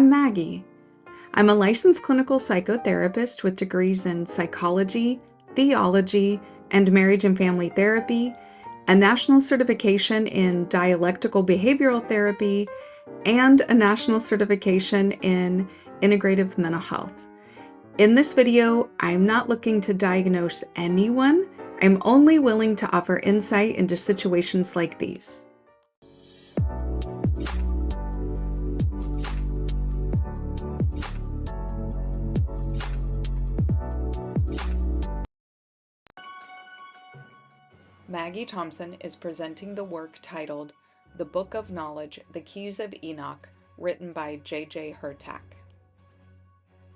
I'm Maggie. I'm a licensed clinical psychotherapist with degrees in psychology, theology, and marriage and family therapy, a national certification in dialectical behavioral therapy, and a national certification in integrative mental health. In this video, I'm not looking to diagnose anyone. I'm only willing to offer insight into situations like these. Maggie Thompson is presenting the work titled The Book of Knowledge, The Keys of Enoch, written by J.J. Hurtak.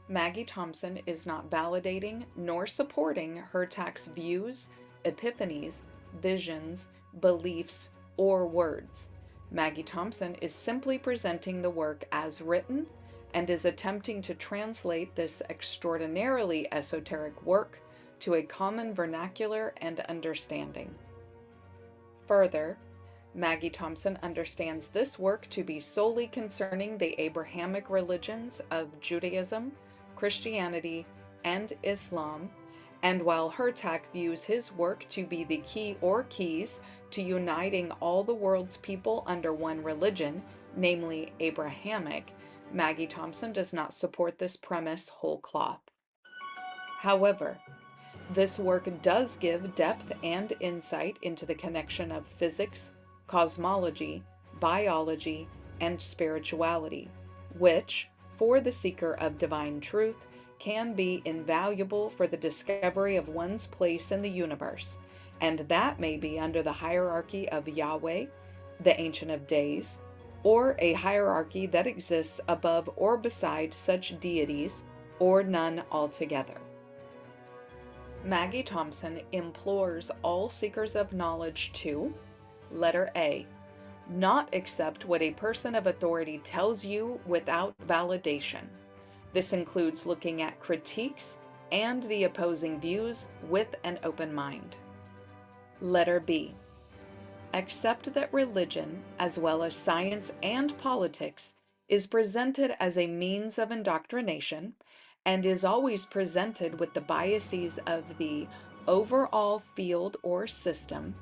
Maggie Thompson is not validating nor supporting Hurtak's views, epiphanies, visions, beliefs, or words. Maggie Thompson is simply presenting the work as written and is attempting to translate this extraordinarily esoteric work to a common vernacular and understanding. Further, Maggie Thompson understands this work to be solely concerning the Abrahamic religions of Judaism, Christianity, and Islam, and while Hurtak views his work to be the key or keys to uniting all the world's people under one religion, namely Abrahamic, Maggie Thompson does not support this premise whole cloth. However, this work does give depth and insight into the connection of physics, cosmology, biology, and spirituality, which, for the seeker of divine truth, can be invaluable for the discovery of one's place in the universe, and that may be under the hierarchy of Yahweh, the Ancient of Days, or a hierarchy that exists above or beside such deities, or none altogether. Maggie Thompson implores all seekers of knowledge to, letter A, not accept what a person of authority tells you without validation. This includes looking at critiques and the opposing views with an open mind. Letter B, accept that religion, as well as science and politics, is presented as a means of indoctrination and is always presented with the biases of the overall field or system,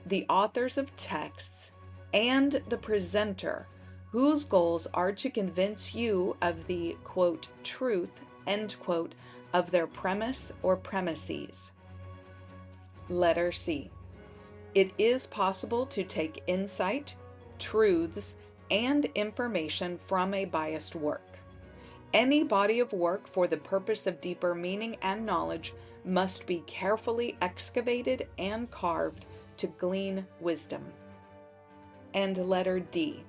the authors of texts, and the presenter, whose goals are to convince you of the, quote, truth, end quote, of their premise or premises. Letter C. It is possible to take insight, truths, and information from a biased work. Any body of work for the purpose of deeper meaning and knowledge must be carefully excavated and carved to glean wisdom. And letter D.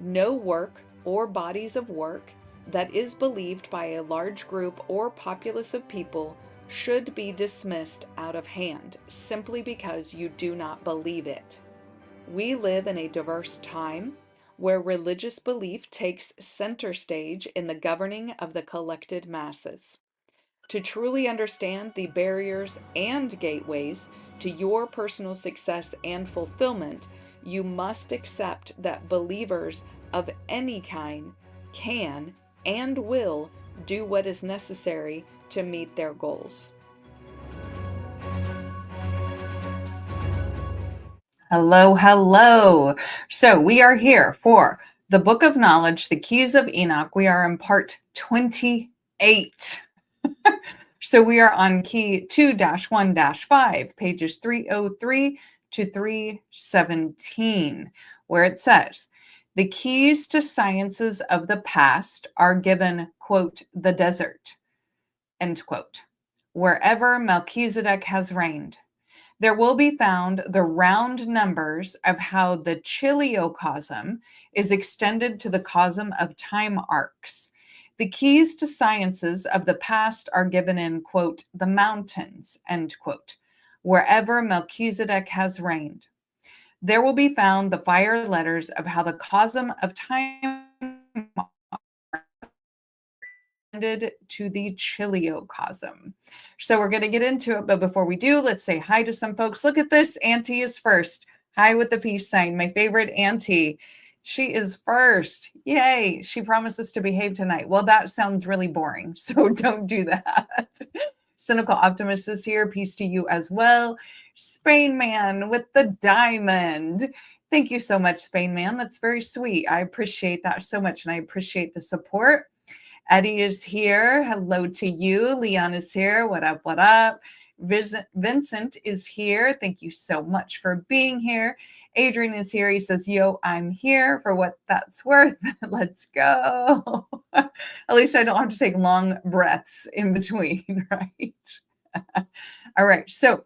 No work or bodies of work that is believed by a large group or populace of people should be dismissed out of hand simply because you do not believe it. We live in a diverse time where religious belief takes center stage in the governing of the collected masses. To truly understand the barriers and gateways to your personal success and fulfillment, you must accept that believers of any kind can and will do what is necessary to meet their goals. Hello, hello. So we are here for the Book of Knowledge, The Keys of Enoch. We are in part 28. So we are on key 2-1-5, pages 303 to 317, where it says, the keys to sciences of the past are given, quote, the desert, end quote, wherever Melchizedek has reigned. There will be found the round numbers of how the chiliocosm is extended to the cosm of time arcs. The keys to sciences of the past are given in, quote, the mountains, end quote, wherever Melchizedek has reigned. There will be found the fire letters of how the cosm of time to the chiliocosm. So we're going to get into it, but before we do, let's say hi to some folks. Look at this. Auntie is first. Hi with the peace sign. My favorite auntie. She is first. Yay. She promises to behave tonight. Well, that sounds really boring. So don't do that. Cynical Optimist is here. Peace to you as well. Spain Man with the diamond. Thank you so much, Spain Man. That's very sweet. I appreciate that so much. And I appreciate the support. Eddie is here. Hello to you. Leon is here. What up? What up? Vincent is here. Thank you so much for being here. Adrian is here. He says, yo, I'm here for what that's worth. Let's go. At least I don't have to take long breaths in between, right? All right. So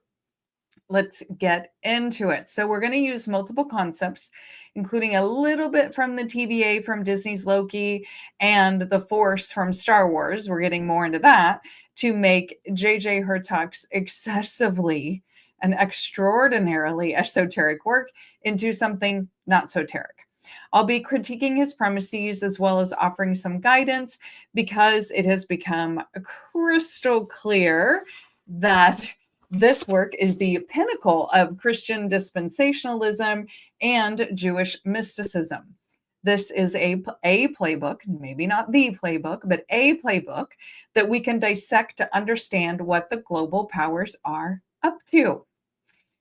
let's get into it. So we're going to use multiple concepts, including a little bit from the TVA from Disney's Loki and the Force from Star Wars. We're getting more into that to make J.J. Hurtak's excessively and extraordinarily esoteric work into something not soteric. I'll be critiquing his premises as well as offering some guidance because it has become crystal clear that this work is the pinnacle of Christian dispensationalism and Jewish mysticism. This is a playbook, maybe not the playbook, but a playbook that we can dissect to understand what the global powers are up to.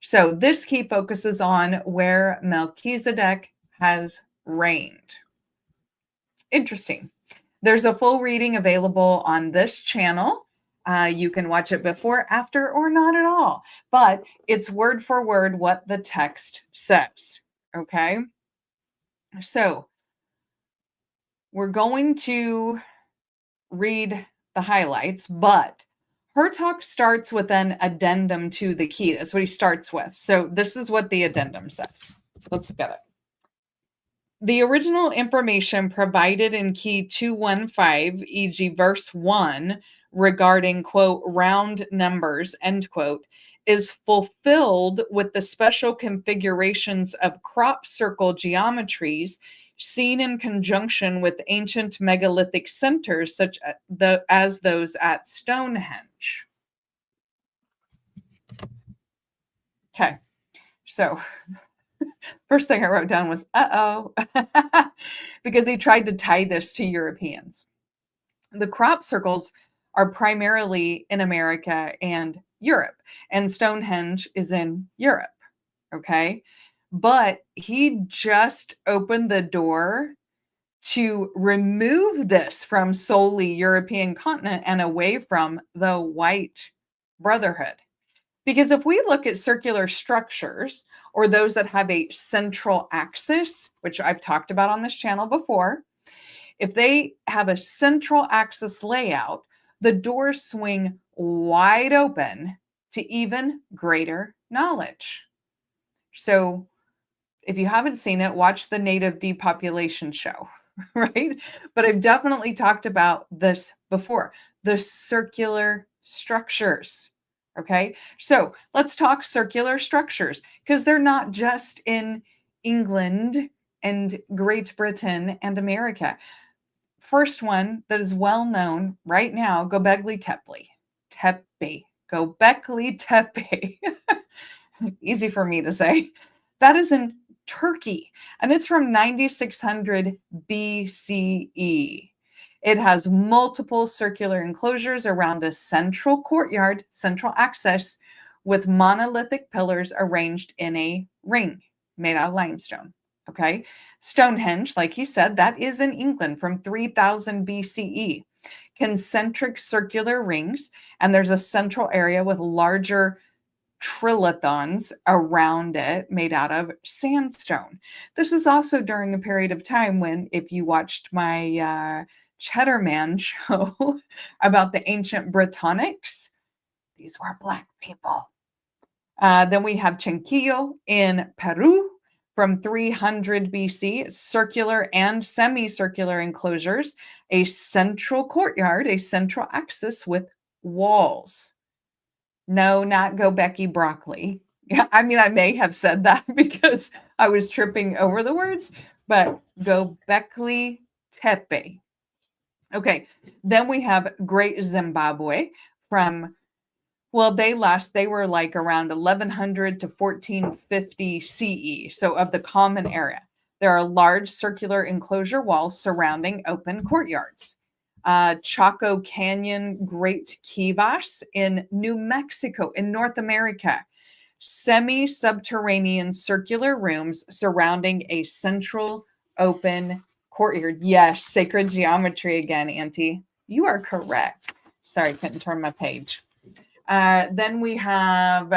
So this key focuses on where Melchizedek has reigned. Interesting. There's a full reading available on this channel. You can watch it before, after, or not at all. But it's word for word what the text says. Okay? So we're going to read the highlights, but Hurtak starts with an addendum to the key. That's what he starts with. So this is what the addendum says. Let's look at it. The original information provided in key 215, e.g. verse 1, regarding, quote, round numbers, end quote, is fulfilled with the special configurations of crop circle geometries seen in conjunction with ancient megalithic centers such as those at Stonehenge. Okay, so first thing I wrote down was, uh-oh, because he tried to tie this to Europeans. The crop circles are primarily in America and Europe, and Stonehenge is in Europe, okay? But he just opened the door to remove this from solely European continent and away from the white brotherhood. Because if we look at circular structures or those that have a central axis, which I've talked about on this channel before, if they have a central axis layout, the doors swing wide open to even greater knowledge. So if you haven't seen it, watch the native depopulation show, right? But I've definitely talked about this before, the circular structures. Okay, so let's talk circular structures because they're not just in England and Great Britain and America. First one that is well known right now, Göbekli Tepe. Göbekli Tepe. Easy for me to say. That is in Turkey, and it's from 9600 BCE. It has multiple circular enclosures around a central courtyard, central access, with monolithic pillars arranged in a ring made out of limestone. Okay. Stonehenge, like he said, that is in England from 3000 BCE. Concentric circular rings, and there's a central area with larger trilithons around it made out of sandstone. This is also during a period of time when, if you watched my Cheddarman show about the ancient Britonics, these were black people. Then we have Chinchillo in Peru from 300 BC, circular and semicircular enclosures, a central courtyard, a central axis with walls. No, not Göbekli broccoli. Yeah, I mean, I may have said that because I was tripping over the words, but Göbekli Tepe. Okay, then we have Great Zimbabwe from, well, they were like around 1100 to 1450 CE, so of the common era. There are large circular enclosure walls surrounding open courtyards. Chaco Canyon Great Kivas in New Mexico, in North America. Semi-subterranean circular rooms surrounding a central open courtyard. Yes, sacred geometry again, Auntie. You are correct. Sorry, couldn't turn my page. Then we have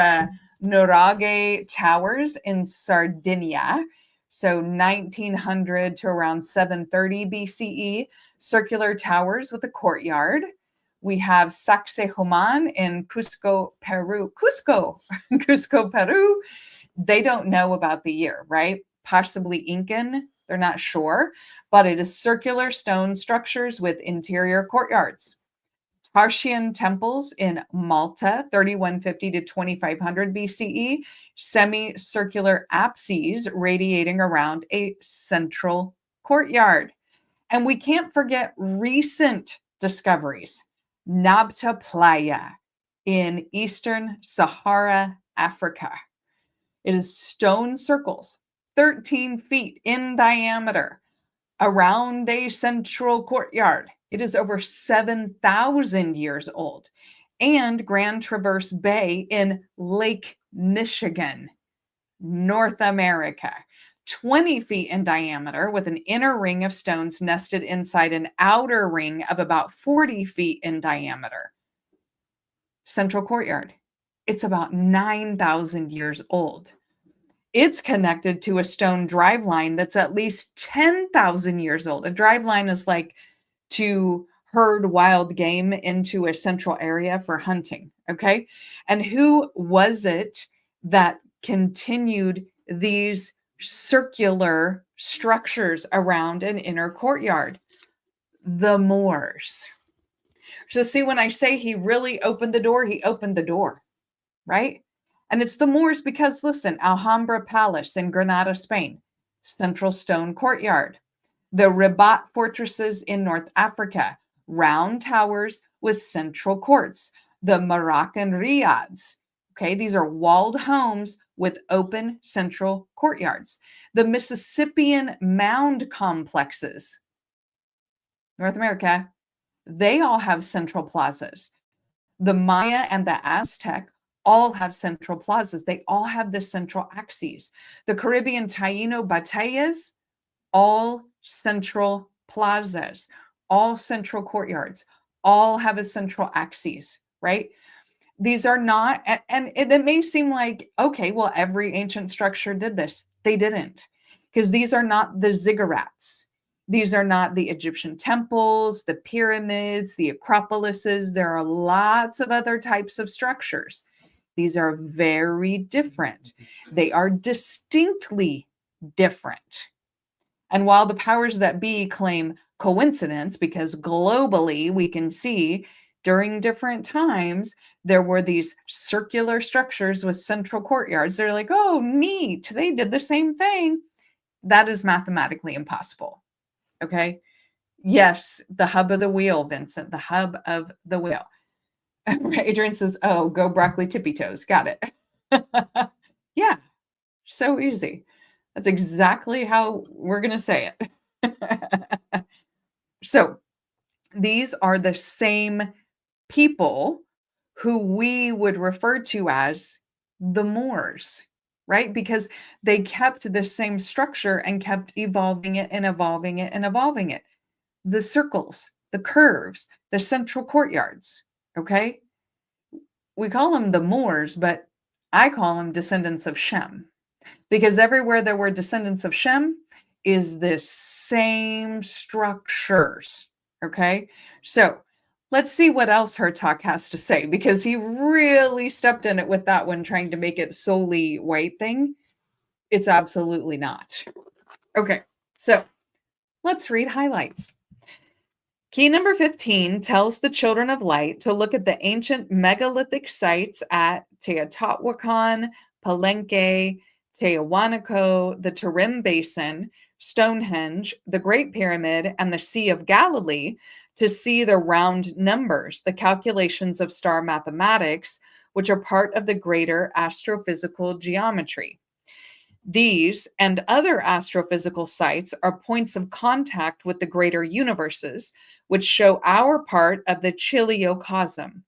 Nuraghe Towers in Sardinia. So 1900 to around 730 BCE, circular towers with a courtyard. We have Sacsayhuaman in Cusco, Peru. Cusco, Peru. They don't know about the year, right? Possibly Incan. They're not sure, but it is circular stone structures with interior courtyards. Tarshian temples in Malta, 3150 to 2500 BCE, semicircular apses radiating around a central courtyard. And we can't forget recent discoveries. Nabta Playa in Eastern Sahara, Africa. It is stone circles, 13 feet in diameter, around a central courtyard. It is over 7,000 years old. And Grand Traverse Bay in Lake Michigan, North America. 20 feet in diameter with an inner ring of stones nested inside an outer ring of about 40 feet in diameter. Central courtyard. It's about 9,000 years old. It's connected to a stone drive line that's at least 10,000 years old. A drive line is like to herd wild game into a central area for hunting, okay? And who was it that continued these circular structures around an inner courtyard? The Moors. So see, when I say he really opened the door, he opened the door, right? And it's the Moors because, listen, Alhambra Palace in Granada, Spain, central stone courtyard. The Rabat fortresses in North Africa, round towers with central courts. The Moroccan riads, okay, these are walled homes with open central courtyards. The Mississippian mound complexes, North America, they all have central plazas. The Maya and the Aztec all have central plazas. They all have the central axes. The Caribbean Taino batallas, all central plazas, all central courtyards, all have a central axis, right? These are not, and it may seem like, okay, well, every ancient structure did this. They didn't, because these are not the ziggurats. These are not the Egyptian temples, the pyramids, the acropolises. There are lots of other types of structures. These are very different. They are distinctly different. And while the powers that be claim coincidence, because globally we can see during different times, there were these circular structures with central courtyards. They're like, oh, neat, they did the same thing. That is mathematically impossible. Okay. Yes, the hub of the wheel, Vincent, the hub of the wheel. Adrian says, oh, go broccoli tippy toes. Got it. Yeah, so easy. That's exactly how we're going to say it. So these are the same people who we would refer to as the Moors, right? Because they kept the same structure and kept evolving it and evolving it and evolving it. The circles, the curves, the central courtyards, okay? We call them the Moors, but I call them descendants of Shem, because everywhere there were descendants of Shem is the same structures, okay? So let's see what else Hertak has to say, because he really stepped in it with that one, trying to make it solely white thing. It's absolutely not. Okay, so let's read highlights. Key number 15 tells the children of light to look at the ancient megalithic sites at Teotihuacan, Palenque, Tehuanaco, the Tarim Basin, Stonehenge, the Great Pyramid, and the Sea of Galilee to see the round numbers, the calculations of star mathematics, which are part of the greater astrophysical geometry. These and other astrophysical sites are points of contact with the greater universes, which show our part of the chiliocosm,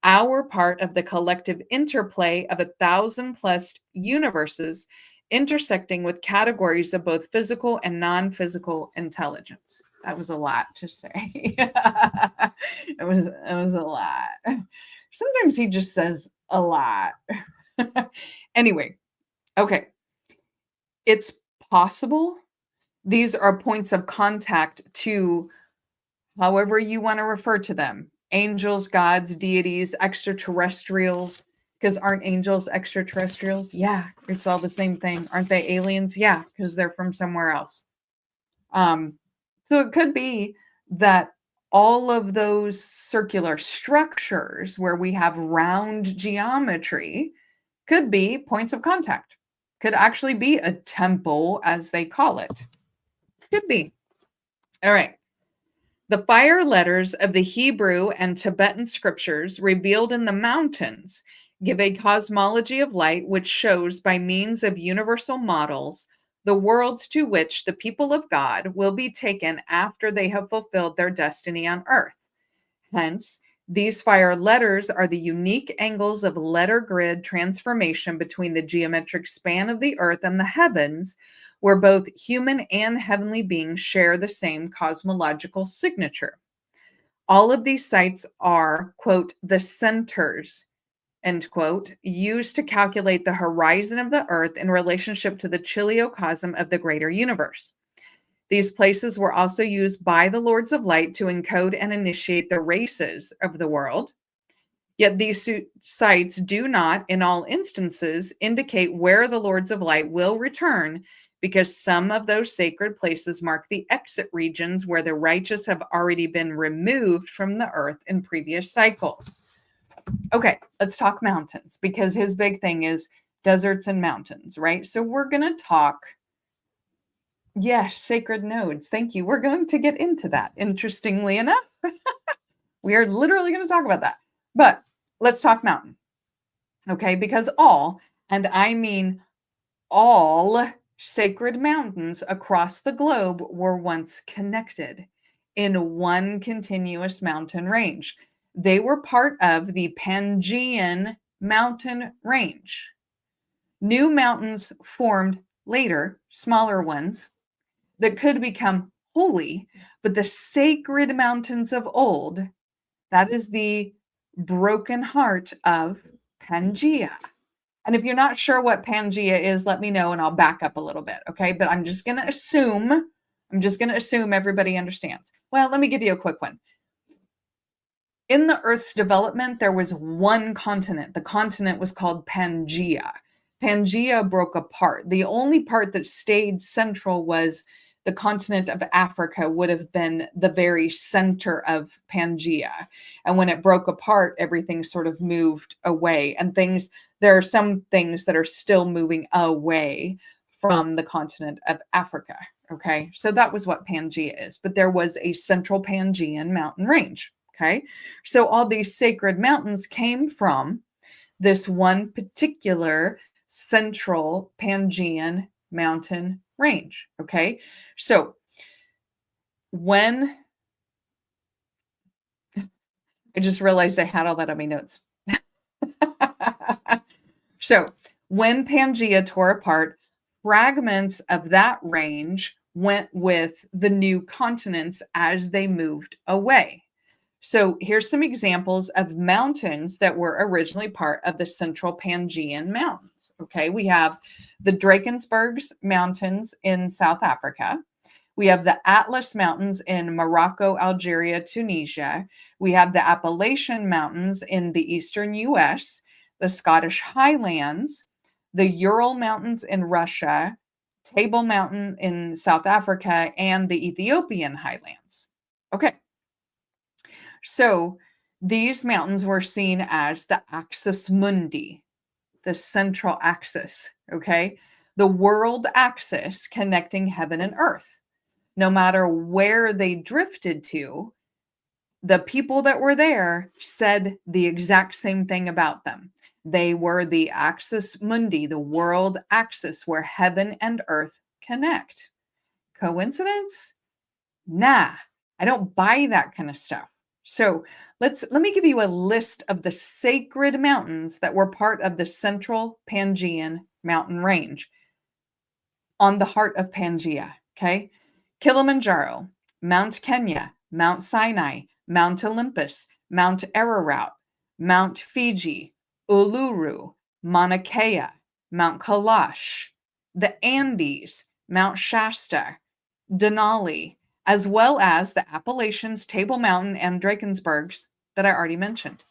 our part of the collective interplay of 1,000+ universes intersecting with categories of both physical and non-physical intelligence. That was a lot to say. It was a lot. Sometimes he just says a lot. Anyway, okay. It's possible these are points of contact to however you want to refer to them, angels, gods, deities, extraterrestrials, because aren't angels extraterrestrials? Yeah, it's all the same thing. Aren't they aliens? Yeah, because they're from somewhere else. So it could be that all of those circular structures where we have round geometry could be points of contact, could actually be a temple, as they call it. Could be. All right. The fire letters of the Hebrew and Tibetan scriptures revealed in the mountains give a cosmology of light which shows by means of universal models the worlds to which the people of God will be taken after they have fulfilled their destiny on earth. Hence, these fire letters are the unique angles of letter grid transformation between the geometric span of the earth and the heavens, where both human and heavenly beings share the same cosmological signature. All of these sites are, quote, the centers, end quote, used to calculate the horizon of the earth in relationship to the chiliocosm of the greater universe. These places were also used by the Lords of Light to encode and initiate the races of the world. Yet these sites do not, in all instances, indicate where the Lords of Light will return, because some of those sacred places mark the exit regions where the righteous have already been removed from the earth in previous cycles. Okay, let's talk mountains, because his big thing is deserts and mountains, right? So we're going to talk, yes, sacred nodes. Thank you. We're going to get into that, interestingly enough. We are literally going to talk about that. But let's talk mountain, okay? Because all, and I mean all, sacred mountains across the globe were once connected in one continuous mountain range. They were part of the Pangaean mountain range. New mountains formed later, smaller ones, that could become holy, but the sacred mountains of old, that is the broken heart of Pangaea. And if you're not sure what Pangaea is, let me know and I'll back up a little bit, okay? But I'm just going to assume everybody understands. Well, let me give you a quick one. In the Earth's development, there was one continent. The continent was called Pangaea. Pangaea broke apart. The only part that stayed central was the continent of Africa would have been the very center of Pangaea. And when it broke apart, everything sort of moved away. And there are some things that are still moving away from the continent of Africa. Okay, so that was what Pangaea is. But there was a central Pangaean mountain range. Okay, so all these sacred mountains came from this one particular central Pangaean mountain range. Okay, so when I just realized I had all that on my notes. So when Pangaea tore apart, fragments of that range went with the new continents as they moved away. So here's some examples of mountains that were originally part of the Central Pangaean Mountains. Okay, we have the Drakensberg's Mountains in South Africa. We have the Atlas Mountains in Morocco, Algeria, Tunisia. We have the Appalachian Mountains in the eastern US, the Scottish Highlands, the Ural Mountains in Russia, Table Mountain in South Africa, and the Ethiopian Highlands. Okay. So these mountains were seen as the axis mundi, the central axis, okay? The world axis connecting heaven and earth. No matter where they drifted to, the people that were there said the exact same thing about them. They were the axis mundi, the world axis where heaven and earth connect. Coincidence? Nah, I don't buy that kind of stuff. So let me give you a list of the sacred mountains that were part of the central Pangaean mountain range on the heart of Pangaea. Okay. Kilimanjaro, Mount Kenya, Mount Sinai, Mount Olympus, Mount Ararat, Mount Fiji, Uluru, Mauna Kea, Mount Kailash, the Andes, Mount Shasta, Denali, as well as the Appalachians, Table Mountain, and Drakensbergs that I already mentioned.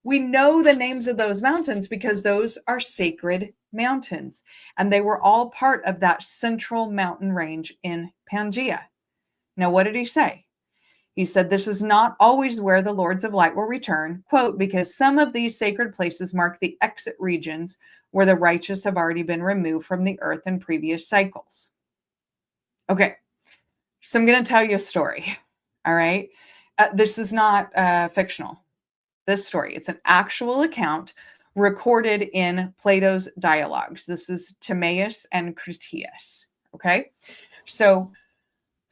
We know the names of those mountains because those are sacred mountains, and they were all part of that central mountain range in Pangaea. Now, what did he say? He said, this is not always where the Lords of Light will return, quote, because some of these sacred places mark the exit regions where the righteous have already been removed from the earth in previous cycles. Okay, so I'm going to tell you a story, all right? This is not fictional, this story. It's an actual account recorded in Plato's dialogues. This is Timaeus and Critias, okay? So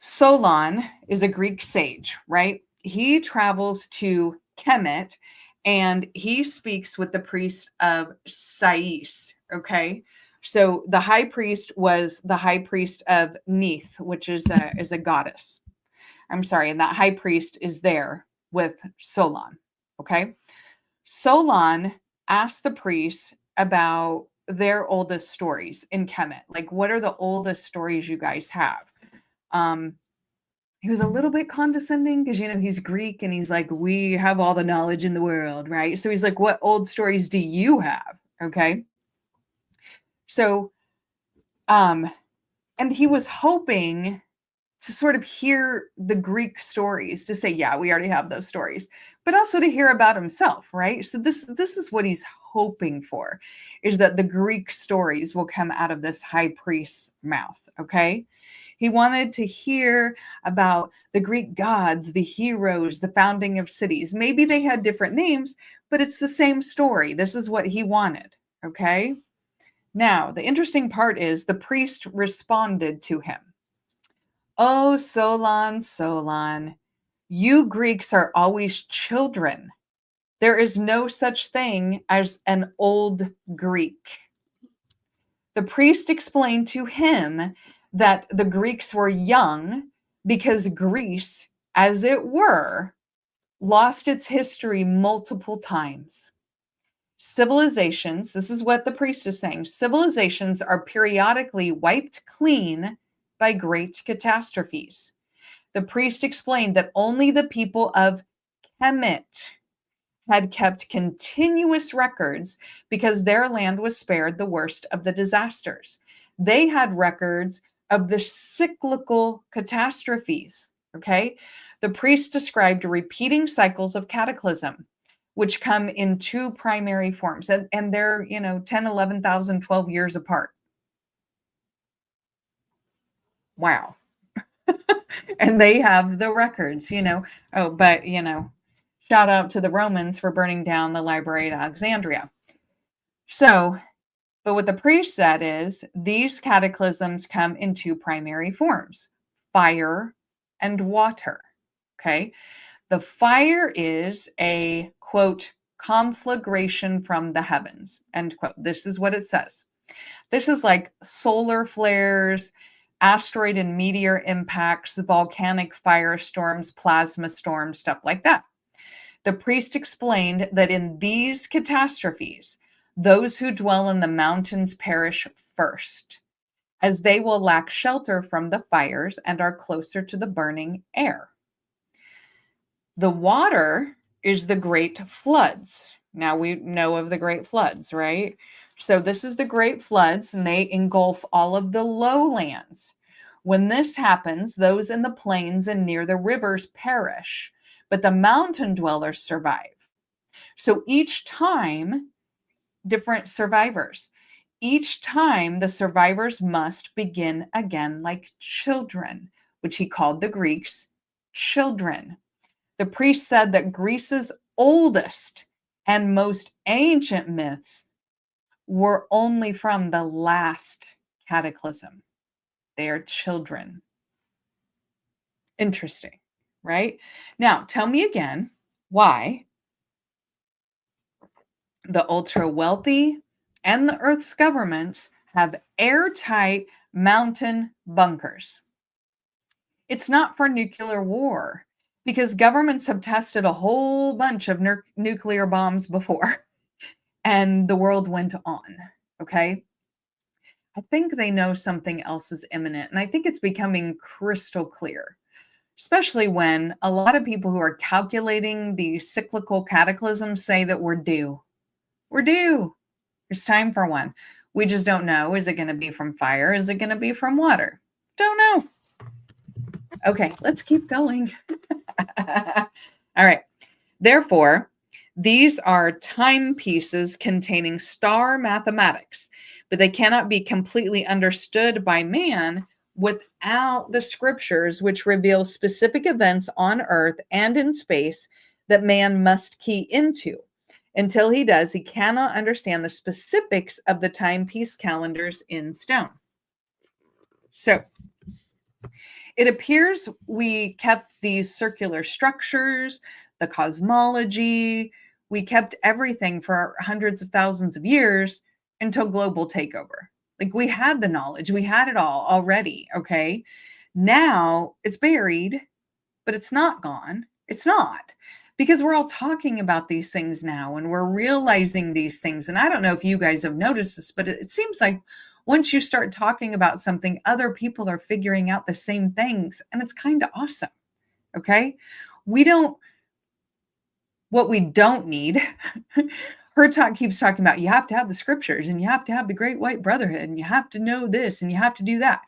Solon is a Greek sage, right? He travels to Kemet and he speaks with the priest of Sais, okay? So the high priest was the high priest of Neith, which is a goddess. I'm sorry, and that high priest is there with Solon, okay? Solon asked the priests about their oldest stories in Kemet. Like, what are the oldest stories you guys have? He was a little bit condescending because, he's Greek and he's like, we have all the knowledge in the world, right? So he's like, what old stories do you have? Okay. So, and he was hoping to sort of hear the Greek stories to say, yeah, we already have those stories, but also to hear about himself, right? So this is what he's hoping for, is that the Greek stories will come out of this high priest's mouth, okay? He wanted to hear about the Greek gods, the heroes, the founding of cities. Maybe they had different names, but it's the same story. This is what he wanted, okay? Now, the interesting part is the priest responded to him. Oh, Solon, Solon, you Greeks are always children. There is no such thing as an old Greek. The priest explained to him that the Greeks were young because Greece, as it were, lost its history multiple times. Civilizations, this is what the priest is saying, civilizations are periodically wiped clean by great catastrophes. The priest explained that only the people of Kemet had kept continuous records because their land was spared the worst of the disasters. They had records of the cyclical catastrophes, okay? The priest described repeating cycles of cataclysm, which come in two primary forms, and they're, 10, 11,000, 12 years apart. Wow. And they have the records, Oh, but, shout out to the Romans for burning down the library at Alexandria. So, but what the priest said is these cataclysms come in two primary forms, fire and water, okay? The fire is a, quote, conflagration from the heavens, end quote. This is what it says. This is like solar flares, asteroid and meteor impacts, volcanic firestorms, plasma storms, stuff like that. The priest explained that in these catastrophes, those who dwell in the mountains perish first, as they will lack shelter from the fires and are closer to the burning air. The water is the great floods. Now we know of the great floods, right? So this is the great floods, and they engulf all of the lowlands. When this happens, those in the plains and near the rivers perish, but the mountain dwellers survive. So each time, different survivors. Each time, the survivors must begin again like children, which he called the Greeks children. The priest said that Greece's oldest and most ancient myths were only from the last cataclysm. They are children. Interesting, right? Now, tell me again why the ultra wealthy and the Earth's governments have airtight mountain bunkers. It's not for nuclear war, because governments have tested a whole bunch of nuclear bombs before and the world went on. Okay. I think they know something else is imminent. And I think it's becoming crystal clear, especially when a lot of people who are calculating these cyclical cataclysms say that we're due. We're due. It's time for one. We just don't know. Is it going to be from fire? Is it going to be from water? Don't know. Okay, let's keep going. All right. Therefore, these are timepieces containing star mathematics, but they cannot be completely understood by man without the scriptures, which reveal specific events on Earth and in space that man must key into. Until he does, he cannot understand the specifics of the timepiece calendars in stone. So, it appears we kept these circular structures, the cosmology, we kept everything for hundreds of thousands of years until global takeover. Like, we had the knowledge, we had it all already, okay? Now it's buried, but it's not gone. It's not. Because we're all talking about these things now and we're realizing these things. And I don't know if you guys have noticed this, but it seems like once you start talking about something, other people are figuring out the same things. And it's kind of awesome. Okay. What we don't need, her talk keeps talking about, you have to have the scriptures and you have to have the great white brotherhood and you have to know this and you have to do that.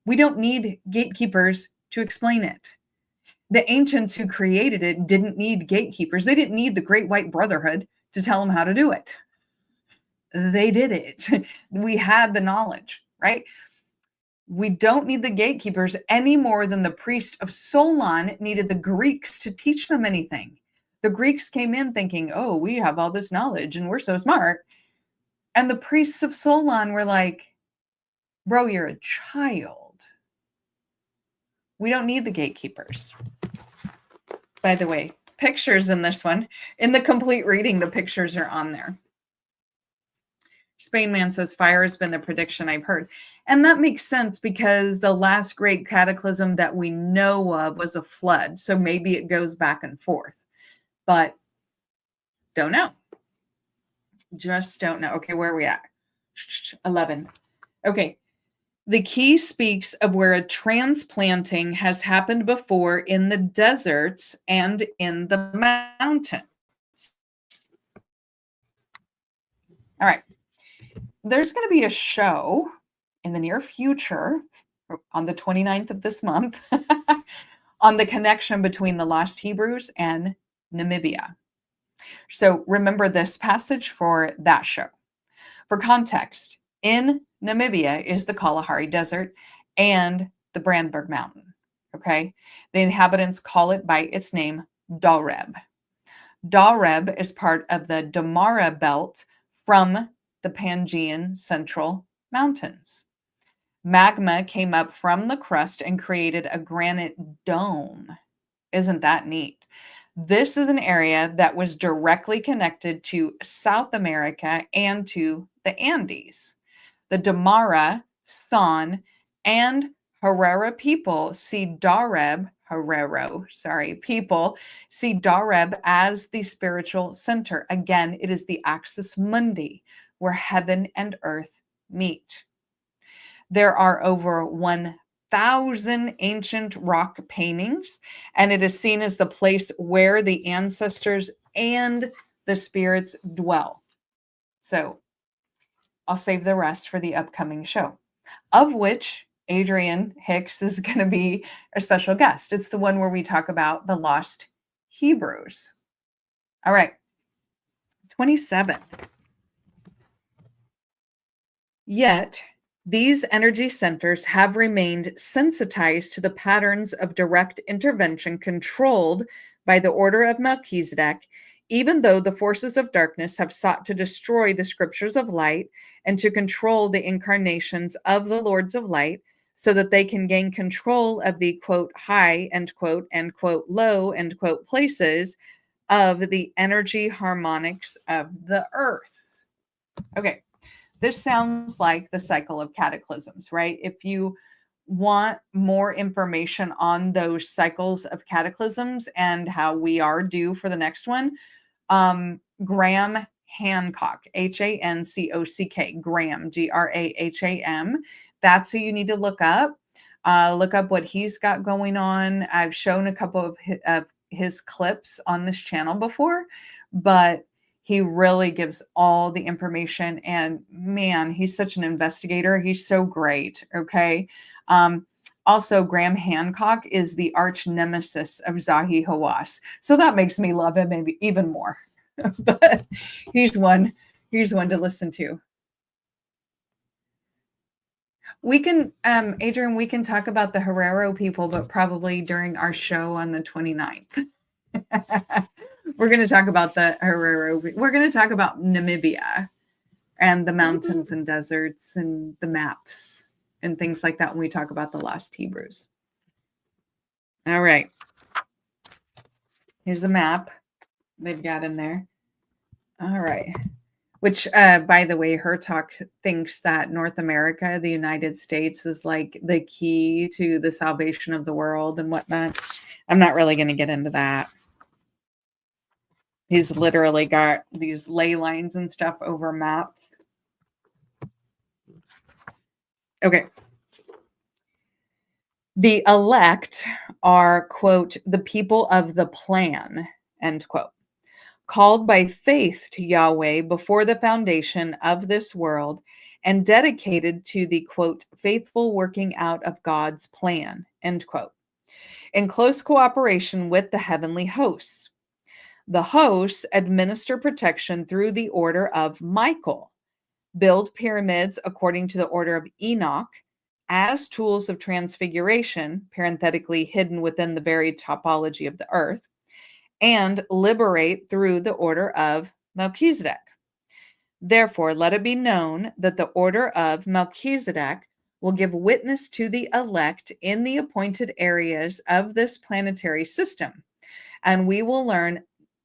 We don't need gatekeepers to explain it. The ancients who created it didn't need gatekeepers. They didn't need the great white brotherhood to tell them how to do it. They did it. We had the knowledge, right? We don't need the gatekeepers any more than the priest of Solon needed the Greeks to teach them anything. The Greeks came in thinking, oh, we have all this knowledge and we're so smart. And the priests of Solon were like, bro, you're a child. We don't need the gatekeepers. By the way, pictures in this one. In the complete reading, the pictures are on there. Spain Man says, fire has been the prediction I've heard. And that makes sense because the last great cataclysm that we know of was a flood. So maybe it goes back and forth. But don't know. Just don't know. Okay, where are we at? 11. Okay. The key speaks of where a transplanting has happened before in the deserts and in the mountains. All right. There's going to be a show in the near future on the 29th of this month on the connection between the lost Hebrews and Namibia. So remember this passage for that show. For context, in Namibia is the Kalahari Desert and the Brandberg Mountain. Okay. The inhabitants call it by its name, Dareb. Dareb is part of the Damara belt from the Pangean Central Mountains. Magma came up from the crust and created a granite dome. Isn't that neat? This is an area that was directly connected to South America and to the Andes. The Damara, San, and Herero people see Dareb as the spiritual center. Again, it is the axis mundi, where heaven and earth meet. There are over 1,000 ancient rock paintings, and it is seen as the place where the ancestors and the spirits dwell. So I'll save the rest for the upcoming show, of which Adrian Hicks is going to be a special guest. It's the one where we talk about the lost Hebrews. All right. 27. Yet These energy centers have remained sensitized to the patterns of direct intervention controlled by the order of Melchizedek, even though the forces of darkness have sought to destroy the scriptures of light and to control the incarnations of the Lords of Light so that they can gain control of the quote high end quote low end quote places of the energy harmonics of the earth. Okay, this sounds like the cycle of cataclysms, right? If you want more information on those cycles of cataclysms and how we are due for the next one, Graham Hancock, Hancock, Graham, Graham. That's who you need to look up. Look up what he's got going on. I've shown a couple of his clips on this channel before, but he really gives all the information. And man, he's such an investigator. He's so great. Okay. Also, Graham Hancock is the arch nemesis of Zahi Hawass. So that makes me love him maybe even more. But here's one to listen to. We can, Adrian, we can talk about the Herero people, but probably during our show on the 29th. We're going to talk about the Herero. We're going to talk about Namibia and the mountains and deserts and the maps and things like that when we talk about the lost Hebrews. All right. Here's a map they've got in there. All right. Which, by the way, her talk thinks that North America, the United States, is like the key to the salvation of the world and whatnot. I'm not really going to get into that. He's literally got these ley lines and stuff over maps. Okay. The elect are, quote, the people of the plan, end quote, called by faith to Yahweh before the foundation of this world and dedicated to the, quote, faithful working out of God's plan, end quote, in close cooperation with the heavenly hosts. The hosts administer protection through the order of Michael, build pyramids according to the order of Enoch as tools of transfiguration, parenthetically hidden within the buried topology of the earth, and liberate through the order of Melchizedek. Therefore, let it be known that the order of Melchizedek will give witness to the elect in the appointed areas of this planetary system, and we will learn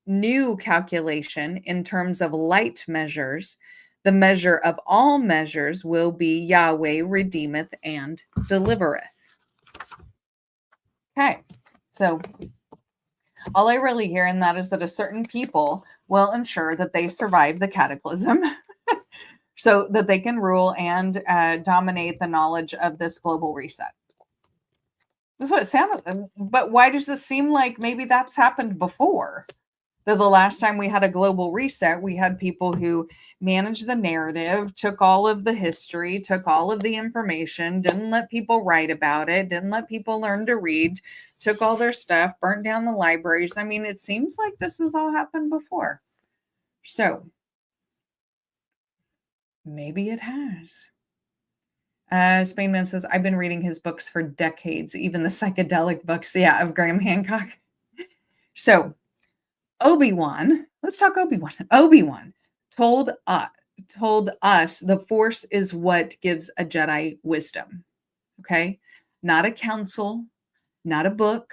new calculation in terms of light measures. The measure of all measures will be Yahweh redeemeth and delivereth. Okay, so all I really hear in that is that a certain people will ensure that they survive the cataclysm so that they can rule and dominate the knowledge of this global reset. That's what it sounded, but why does this seem like maybe that's happened before? That the last time we had a global reset, we had people who managed the narrative, took all of the history, took all of the information, didn't let people write about it, didn't let people learn to read, took all their stuff, burnt down the libraries. I mean, it seems like this has all happened before. So maybe it has. Spainman says, I've been reading his books for decades, even the psychedelic books, yeah, of Graham Hancock. So Obi-Wan, let's talk Obi-Wan. Obi-Wan told us the Force is what gives a Jedi wisdom. Okay? Not a council, not a book,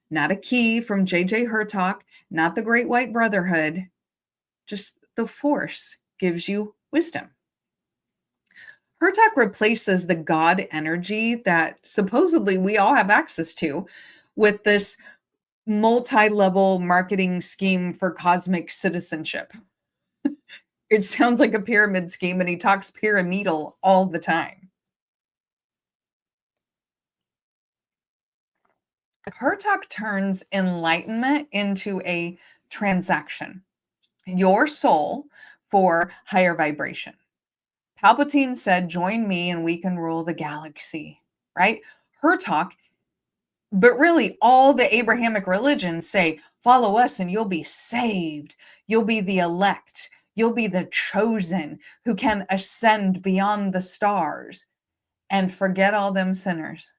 not a key from J.J. Hertalk, not the Great White Brotherhood. Just the Force gives you wisdom. Hertalk replaces the God energy that supposedly we all have access to with this multi-level marketing scheme for cosmic citizenship. It sounds like a pyramid scheme, and he talks pyramidal all the time. Hertalk turns enlightenment into a transaction. Your soul for higher vibration. Palpatine said, join me and we can rule the galaxy, right? Hertalk, but really all the Abrahamic religions say, follow us and you'll be saved. You'll be the elect. You'll be the chosen who can ascend beyond the stars. and forget all them sinners.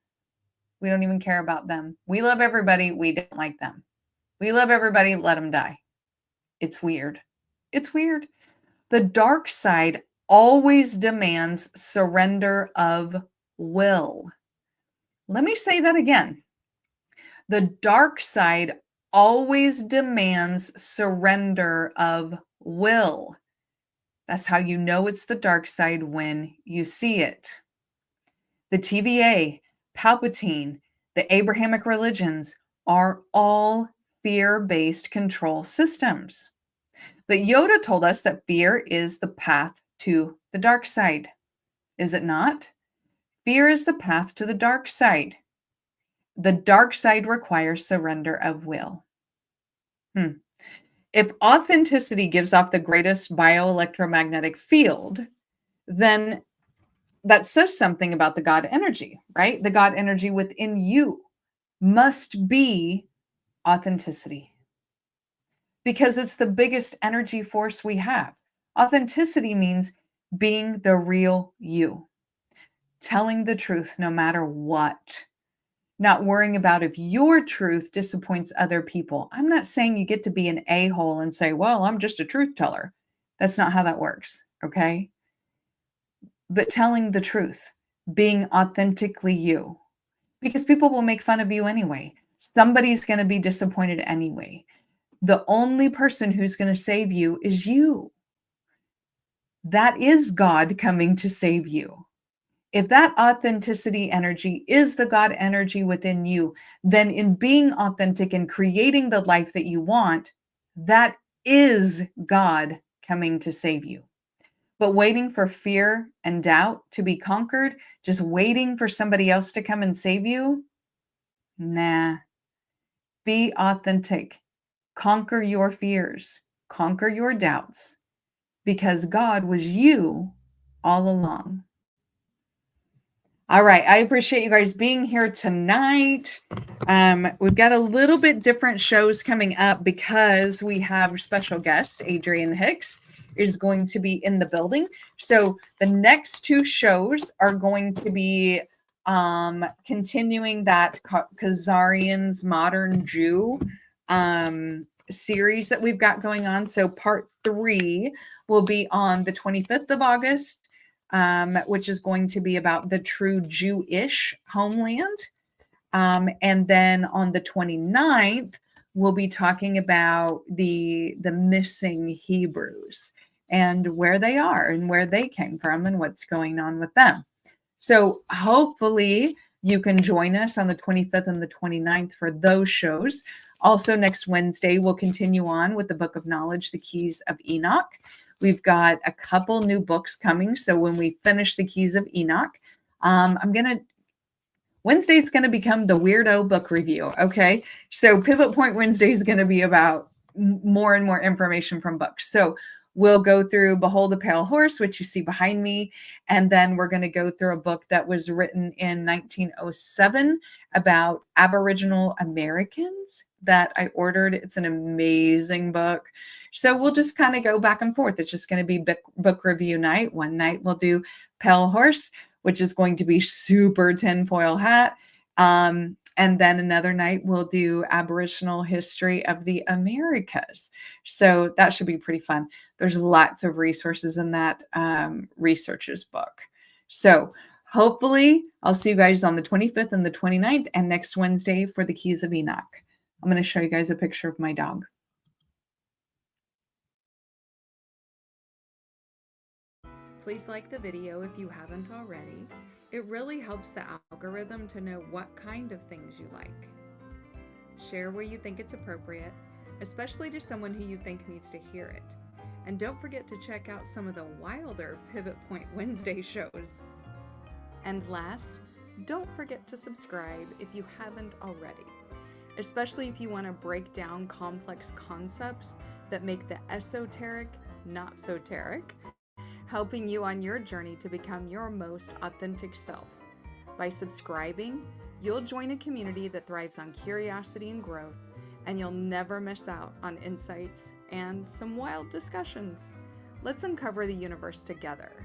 We don't even care about them. We love everybody. We don't like them. We love everybody. Let them die. It's weird. It's weird. The dark side always demands surrender of will. Let me say that again. The dark side always demands surrender of will. That's how you know it's the dark side when you see it. The TVA, Palpatine, the Abrahamic religions are all fear-based control systems. But Yoda told us that fear is the path to the dark side. Is it not? Fear is the path to the dark side. The dark side requires surrender of will. If authenticity gives off the greatest bioelectromagnetic field, then that says something about the God energy, right? The God energy within you must be authenticity because it's the biggest energy force we have. Authenticity means being the real you, telling the truth no matter what, not worrying about if your truth disappoints other people. I'm not saying you get to be an a-hole and say, well, I'm just a truth teller. That's not how that works, okay? But telling the truth, being authentically you, because people will make fun of you anyway. Somebody's going to be disappointed anyway. The only person who's going to save you is you. That is God coming to save you. If that authenticity energy is the God energy within you, then in being authentic and creating the life that you want, that is God coming to save you. But waiting for fear and doubt to be conquered, just waiting for somebody else to come and save you, nah. Be authentic. Conquer your fears. Conquer your doubts. Because God was you all along. All right. I appreciate you guys being here tonight. We've got a little bit different shows coming up because we have a special guest, Adrian Hicks, is going to be in the building. So the next two shows are going to be continuing that Khazarians Modern Jew series that we've got going on. So part 3 will be on the 25th of August, which is going to be about the true Jewish homeland. And then on the 29th, we'll be talking about the missing Hebrews and where they are and where they came from and what's going on with them. So hopefully you can join us on the 25th and the 29th for those shows. Also, next Wednesday, we'll continue on with the Book of Knowledge, the Keys of Enoch. We've got a couple new books coming. So when we finish the Keys of Enoch, Wednesday's going to become the weirdo book review. Okay. So Pivot Point Wednesday is going to be about more and more information from books. So we'll go through Behold a Pale Horse, which you see behind me. And then we're going to go through a book that was written in 1907 about Aboriginal Americans that I ordered. It's an amazing book. So we'll just kind of go back and forth. It's just going to be book review night. One night we'll do Pale Horse, which is going to be super tinfoil hat. And then another night we'll do Aboriginal History of the Americas. So that should be pretty fun. There's lots of resources in that researcher's book. So hopefully I'll see you guys on the 25th and the 29th and next Wednesday for the Keys of Enoch. I'm going to show you guys a picture of my dog. Please like the video if you haven't already. It really helps the algorithm to know what kind of things you like. Share where you think it's appropriate, especially to someone who you think needs to hear it. And don't forget to check out some of the wilder Pivot Point Wednesday shows. And last, don't forget to subscribe if you haven't already, especially if you want to break down complex concepts that make the esoteric not so teric, helping you on your journey to become your most authentic self. By subscribing, you'll join a community that thrives on curiosity and growth, and you'll never miss out on insights and some wild discussions. Let's uncover the universe together.